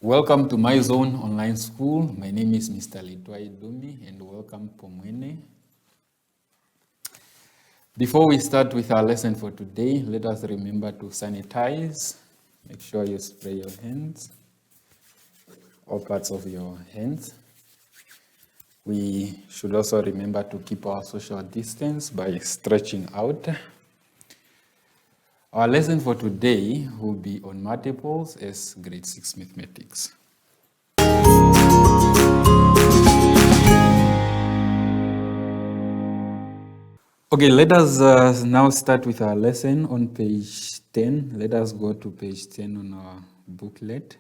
Welcome to My Zone Online School. My name is Mr. Litwai Dumi and welcome Pomwene. Before we start with our lesson for today, let us remember to sanitize. Make sure you spray your hands, all parts of your hands. We should also remember to keep our social distance by stretching out. Our lesson for today will be on multiples as grade 6 mathematics. Okay, let us now start with our lesson on page 10. Let us go to page 10 on our booklet.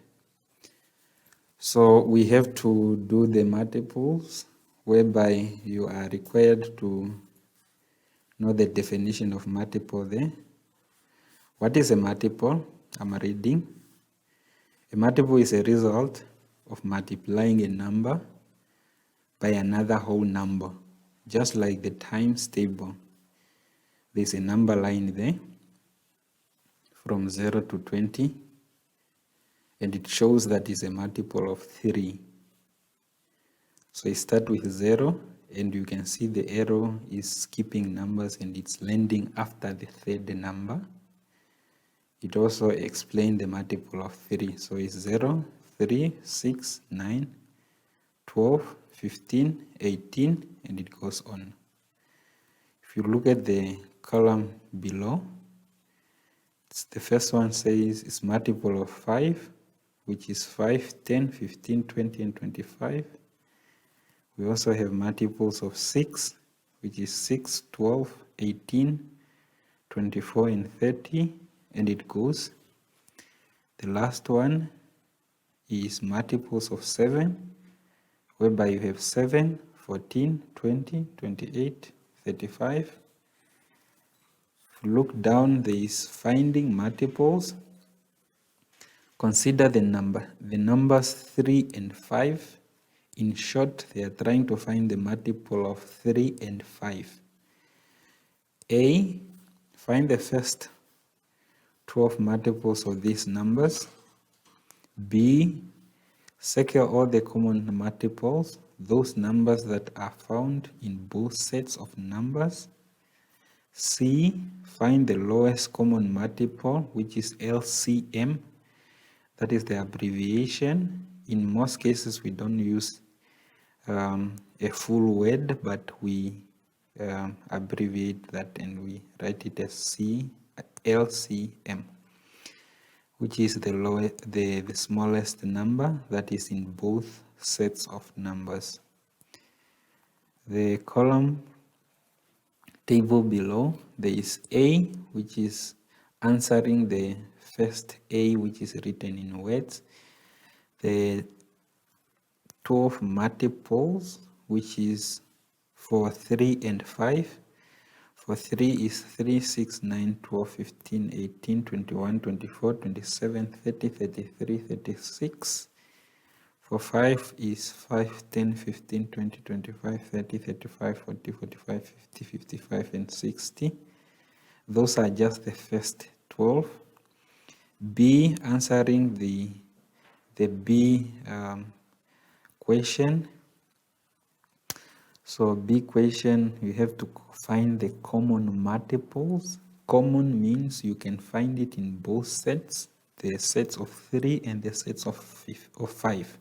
So we have to do the multiples, whereby you are required to know the definition of multiple there. What is a multiple? I'm reading. A multiple is a result of multiplying a number by another whole number, just like the times table. There's a number line there from 0 to 20, and it shows that it's a multiple of 3. So you start with 0, and you can see the arrow is skipping numbers and it's landing after the third number. It also explains the multiple of 3. So it's 0, 3, 6, 9, 12, 15, 18, and it goes on. If you look at the column below, the first one says it's multiple of 5, which is 5, 10, 15, 20, and 25. We also have multiples of 6, which is 6, 12, 18, 24, and 30, and it goes. The last one is multiples of 7, whereby you have 7, 14, 20, 28, 35. If you look down, there is finding multiples. Consider the numbers 3 and 5. In short, they are trying to find the multiple of 3 and 5. A, find the first 12 multiples of these numbers. B, circle all the common multiples, those numbers that are found in both sets of numbers. C, find the lowest common multiple, which is LCM. That is the abbreviation. In most cases, we don't use a full word, but we abbreviate that and we write it as LCM, which is the smallest number that is in both sets of numbers. The column table below, there is A, which is answering the first A, which is written in words. The 12 multiples, which is for 3 and 5. For 3 is 3, 6, 9, 12, 15, 18, 21, 24, 27, 30, 33, 36. For 5 is 5, 10, 15, 20, 25, 30, 35, 40, 45, 50, 55, and 60. Those are just the first 12. B, answering the B question. So B question, you have to find the common multiples. Common means you can find it in both sets, the sets of 3 and the sets of 5.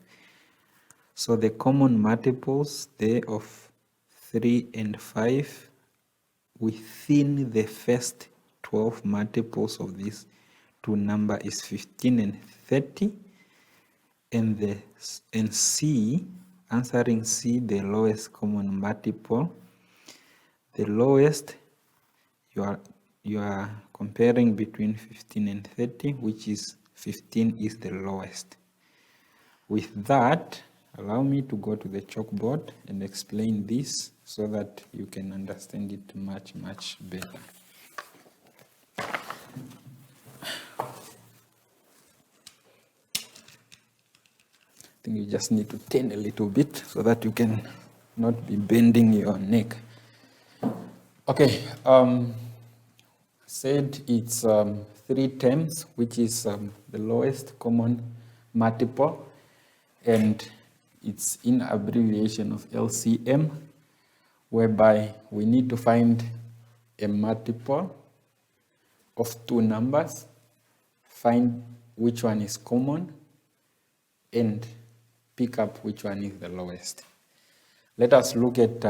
So the common multiples there of 3 and 5 within the first 12 multiples of these two numbers is 15 and 30. And C, answering C, the lowest common multiple. The lowest, you are comparing between 15 and 30, which is 15 is the lowest. With that, allow me to go to the chalkboard and explain this so that you can understand it much, much better. I think you just need to turn a little bit so that you can not be bending your neck. Okay, said it's 3 terms, which is the lowest common multiple. and it's in abbreviation of LCM, whereby we need to find a multiple of two numbers, find which one is common, and pick up which one is the lowest. Let us look at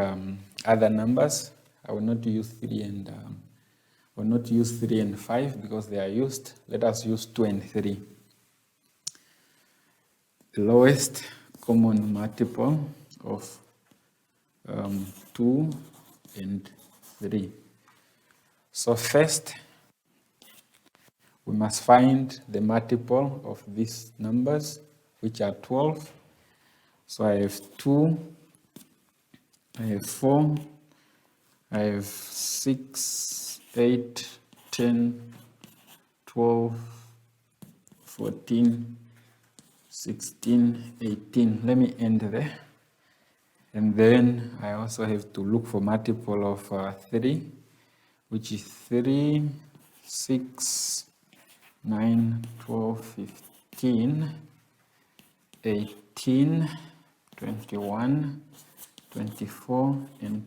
other numbers. I will not use 3 and 5 because they are used. Let us use 2 and 3. The lowest common multiple of 2 and 3. So first, we must find the multiple of these numbers, which are 12. So I have 2, I have 4, I have 6, 8, 10, 12, 14, 16, 18. Let me end there. And then I also have to look for multiple of 3, which is 3, 6, 9, 12, 15, 18, 21, 24, and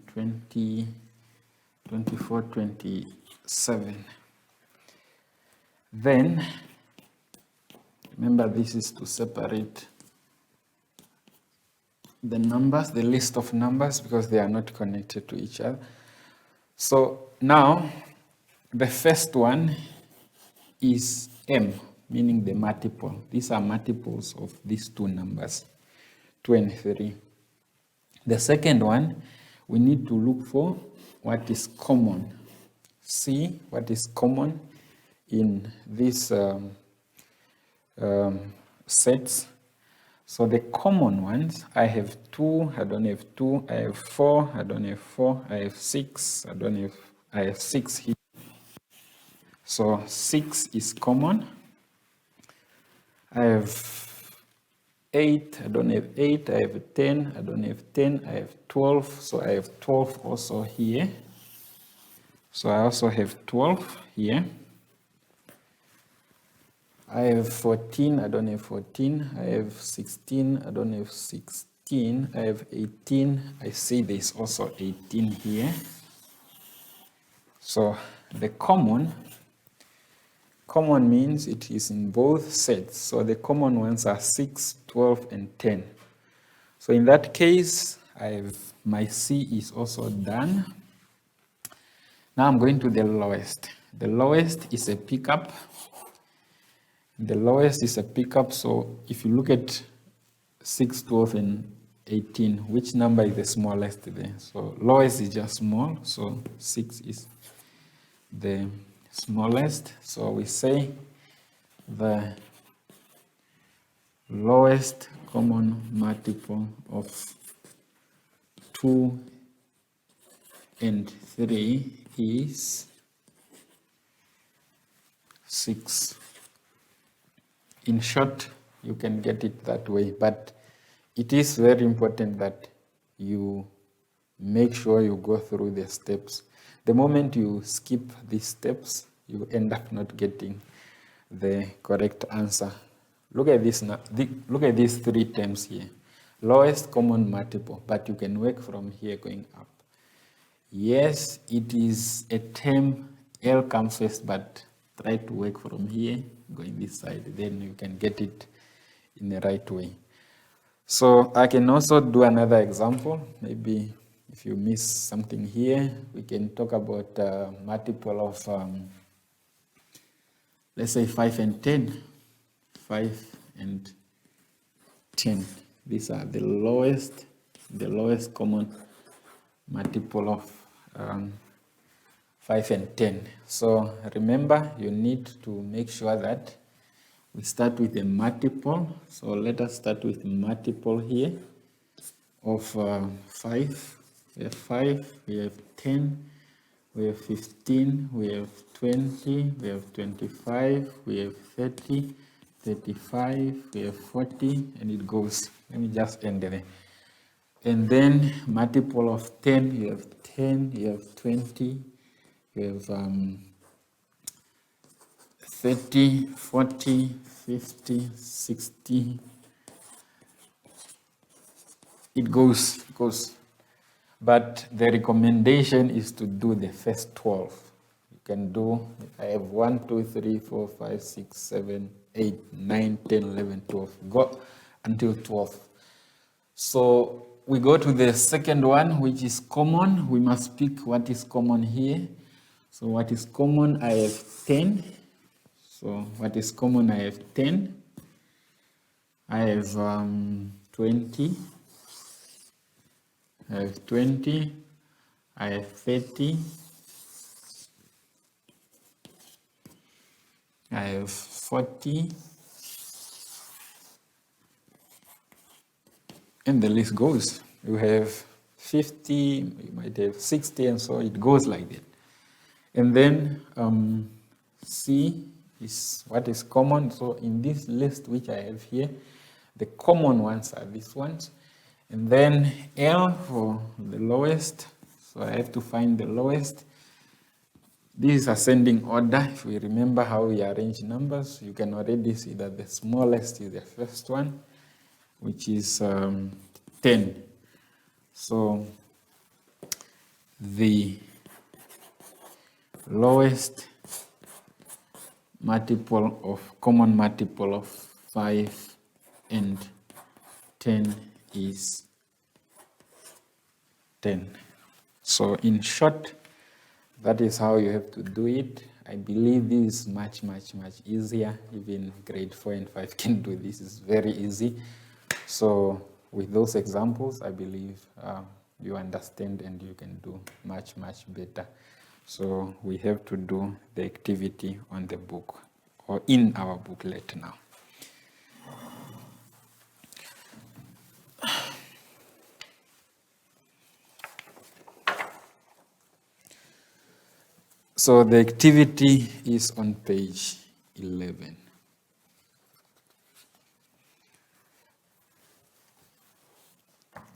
24, 27. Then, remember this is to separate the numbers, the list of numbers, because they are not connected to each other. So now, the first one is M, meaning the multiple. These are multiples of these two numbers, 2 and 3. The second one, we need to look for what is common. See what is common in these sets. So the common ones, I have 2, I don't have 2, I have 4, I don't have 4, I have 6, I have 6 here. So 6 is common. I have 8, I don't have 8, I have 10, I don't have 10, I have 12, so I have 12 also here. So I also have 12 here. I have 14, I don't have 14, I have 16, I don't have 16, I have 18, I see there's also 18 here. So the common means it is in both sets. So the common ones are 6, 12, and 10. So in that case, my C is also done. Now I'm going to the lowest. The lowest is a pickup. The lowest is a pickup. So if you look at 6, 12, and 18, which number is the smallest there? So lowest is just small. So 6 is the smallest. So we say the lowest common multiple of 2 and 3 is 6. In short, you can get it that way, but it is very important that you make sure you go through the steps. The moment you skip these steps, you end up not getting the correct answer. Look at this now. Look at these 3 terms here. Lowest common multiple, but you can work from here going up. Yes, it is a term, L comes first, but try to work from here, going this side, then you can get it in the right way. So I can also do another example. Maybe if you miss something here, we can talk about multiple of, let's say 5 and 10. 5 and 10. These are the lowest common multiple of 5 and 10. So remember, you need to make sure that we start with a multiple. So let us start with multiple here of 5. We have 5, we have 10, we have 15, we have 20, we have 25, we have 30, 35, we have 40, and it goes. Let me just end there. And then multiple of 10, you have 10, you have 20, you have 30, 40, 50, 60, it goes. But the recommendation is to do the first 12. You can do, I have 1, 2, 3, 4, 5, 6, 7, 8, 9, 10, 11, 12. Go until 12. So we go to the second one, which is common. We must pick what is common here. So what is common, I have 10. So what is common, I have 10. I have 20. I have 20. I have 30. I have 40. And the list goes. You have 50, you might have 60, and so it goes like that. And then C is what is common. So in this list which I have here, the common ones are these ones. And then L for the lowest. So I have to find the lowest. This is ascending order. If we remember how we arrange numbers, you can already see that the smallest is the first one, which is 10. So the lowest multiple of common multiple of 5 and 10 is 10. So in short, that is how you have to do it. I believe this is much easier. Even grade 4 and 5 can do this. It's very easy. So with those examples, I believe you understand and you can do much better. So we have to do the activity on the book or in our booklet now. So the activity is on page 11.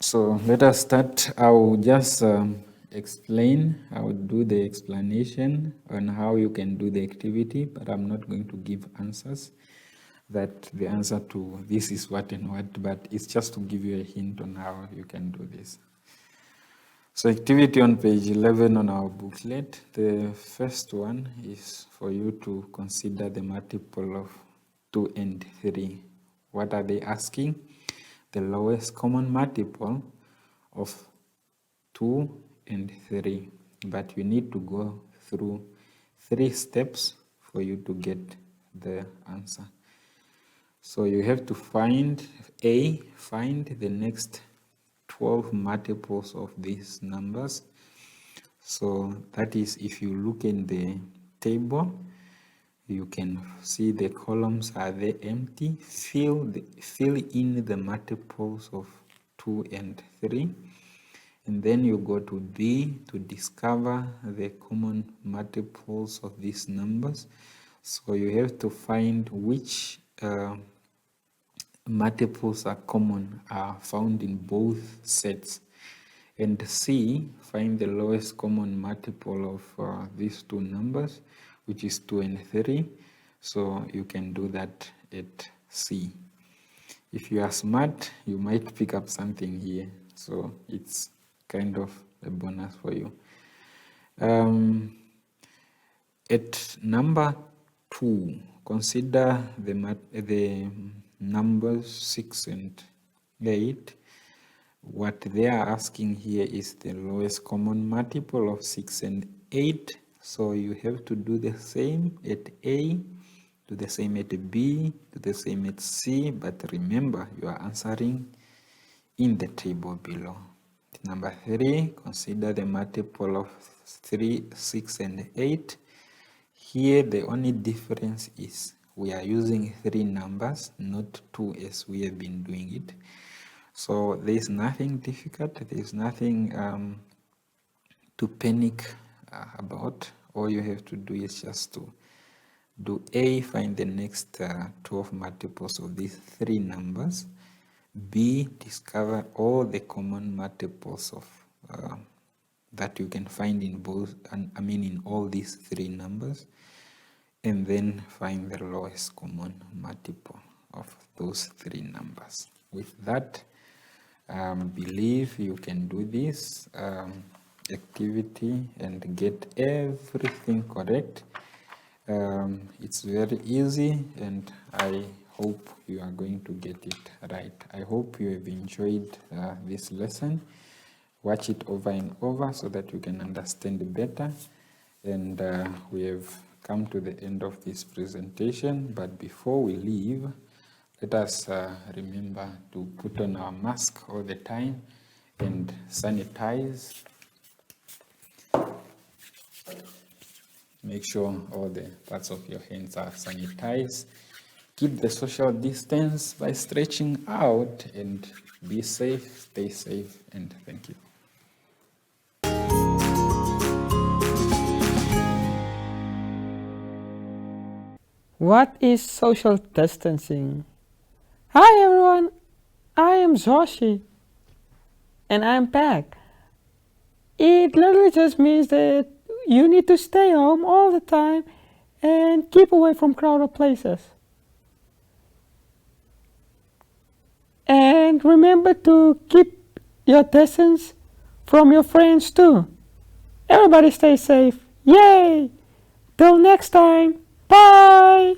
So let us start. I will just explain. I will do the explanation on how you can do the activity, but I'm not going to give answers that the answer to this is what and what, but it's just to give you a hint on how you can do this. So activity on page 11 on our booklet, the first one is for you to consider the multiple of 2 and 3. What are they asking? The lowest common multiple of 2 and 3. But you need to go through 3 steps for you to get the answer. So you have to find the next 12 multiples of these numbers. So that is, if you look in the table, you can see the columns are there empty. Fill in the multiples of 2 and 3. And then you go to B to discover the common multiples of these numbers. So you have to find which multiples are common, are found in both sets. And C, find the lowest common multiple of these two numbers, which is 2 and 3. So you can do that at C. If you are smart, you might pick up something here. So it's kind of a bonus for you. At number 2, consider the numbers 6 and 8. What they are asking here is the lowest common multiple of 6 and 8. So you have to do the same at A, do the same at B, do the same at C, but remember you are answering in the table below. Number 3, consider the multiple of 3, 6, and 8. Here the only difference is we are using 3 numbers, not 2 as we have been doing it. So there is nothing difficult, there is nothing to panic about. All you have to do is just to do A, find the next 12 multiples of these 3 numbers. B, discover all the common multiples of that you can find in both, in all these 3 numbers, and then find the lowest common multiple of those 3 numbers. With that, believe you can do this activity and get everything correct. It's very easy, and I hope you are going to get it right. I hope you have enjoyed this lesson. Watch it over and over so that you can understand better. And we have come to the end of this presentation, but before we leave, let us remember to put on our mask all the time and sanitize. Make sure all the parts of your hands are sanitized. Keep the social distance by stretching out, and be safe, stay safe, and thank you. What is social distancing? Hi everyone, I am Zoshi, and I'm back. It literally just means that you need to stay home all the time and keep away from crowded places. And remember to keep your distance from your friends too. Everybody stay safe. Yay! Till next time. Bye!